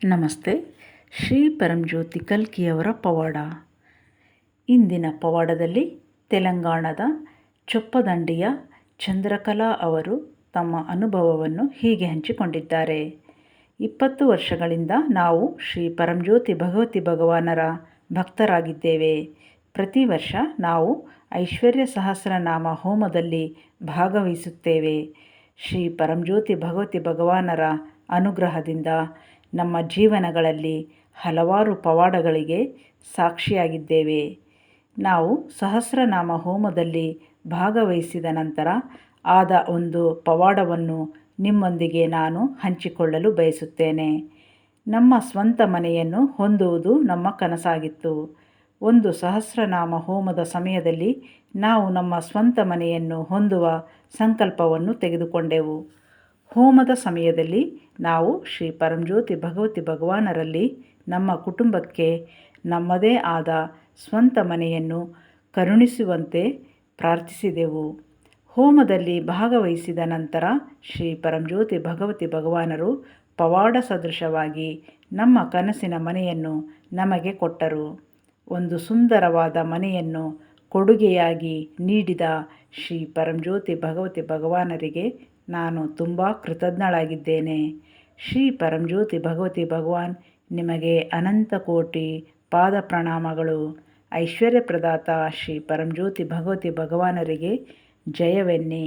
ನಮಸ್ತೆ. ಶ್ರೀ ಪರಂಜ್ಯೋತಿ ಕಲ್ಕಿಯವರ ಪವಾಡ. ಇಂದಿನ ಪವಾಡದಲ್ಲಿ ತೆಲಂಗಾಣದ ಚೊಪ್ಪದಂಡಿಯ ಚಂದ್ರಕಲಾ ಅವರು ತಮ್ಮ ಅನುಭವವನ್ನು ಹೀಗೆ ಹಂಚಿಕೊಂಡಿದ್ದಾರೆ. 20 ವರ್ಷಗಳಿಂದ ನಾವು ಶ್ರೀ ಪರಂಜ್ಯೋತಿ ಭಗವತಿ ಭಗವಾನರ ಭಕ್ತರಾಗಿದ್ದೇವೆ. ಪ್ರತಿ ವರ್ಷ ನಾವು ಐಶ್ವರ್ಯ ಸಹಸ್ರನಾಮ ಹೋಮದಲ್ಲಿ ಭಾಗವಹಿಸುತ್ತೇವೆ. ಶ್ರೀ ಪರಂಜ್ಯೋತಿ ಭಗವತಿ ಭಗವಾನರ ಅನುಗ್ರಹದಿಂದ ನಮ್ಮ ಜೀವನಗಳಲ್ಲಿ ಹಲವಾರು ಪವಾಡಗಳಿಗೆ ಸಾಕ್ಷಿಯಾಗಿದ್ದೇವೆ. ನಾವು ಸಹಸ್ರನಾಮ ಹೋಮದಲ್ಲಿ ಭಾಗವಹಿಸಿದ ನಂತರ ಆದ ಒಂದು ಪವಾಡವನ್ನು ನಿಮ್ಮೊಂದಿಗೆ ನಾನು ಹಂಚಿಕೊಳ್ಳಲು ಬಯಸುತ್ತೇನೆ. ನಮ್ಮ ಸ್ವಂತ ಮನೆಯನ್ನು ಹೊಂದುವುದು ನಮ್ಮ ಕನಸಾಗಿತ್ತು. ಒಂದು ಸಹಸ್ರನಾಮ ಹೋಮದ ಸಮಯದಲ್ಲಿ ನಾವು ನಮ್ಮ ಸ್ವಂತ ಮನೆಯನ್ನು ಹೊಂದುವ ಸಂಕಲ್ಪವನ್ನು ತೆಗೆದುಕೊಂಡೆವು. ಹೋಮದ ಸಮಯದಲ್ಲಿ ನಾವು ಶ್ರೀ ಪರಂಜ್ಯೋತಿ ಭಗವತಿ ಭಗವಾನರಲ್ಲಿ ನಮ್ಮ ಕುಟುಂಬಕ್ಕೆ ನಮ್ಮದೇ ಆದ ಸ್ವಂತ ಮನೆಯನ್ನು ಕರುಣಿಸುವಂತೆ ಪ್ರಾರ್ಥಿಸಿದೆವು. ಹೋಮದಲ್ಲಿ ಭಾಗವಹಿಸಿದ ನಂತರ ಶ್ರೀ ಪರಂಜ್ಯೋತಿ ಭಗವತಿ ಭಗವಾನರು ಪವಾಡ ಸದೃಶವಾಗಿ ನಮ್ಮ ಕನಸಿನ ಮನೆಯನ್ನು ನಮಗೆ ಕೊಟ್ಟರು. ಒಂದು ಸುಂದರವಾದ ಮನೆಯನ್ನು ಕೊಡುಗೆಯಾಗಿ ನೀಡಿದ ಶ್ರೀ ಪರಂಜ್ಯೋತಿ ಭಗವತಿ ಭಗವಾನರಿಗೆ ನಾನು ತುಂಬ ಕೃತಜ್ಞಳಾಗಿದ್ದೇನೆ. ಶ್ರೀ ಪರಂಜ್ಯೋತಿ ಭಗವತಿ ಭಗವಾನ್ ನಿಮಗೆ ಅನಂತ ಕೋಟಿ ಪಾದ ಪ್ರಣಾಮಗಳು. ಐಶ್ವರ್ಯ ಪ್ರದಾತ ಶ್ರೀ ಪರಂಜ್ಯೋತಿ ಭಗವತಿ ಭಗವಾನರಿಗೆ ಜಯವೆನ್ನಿ.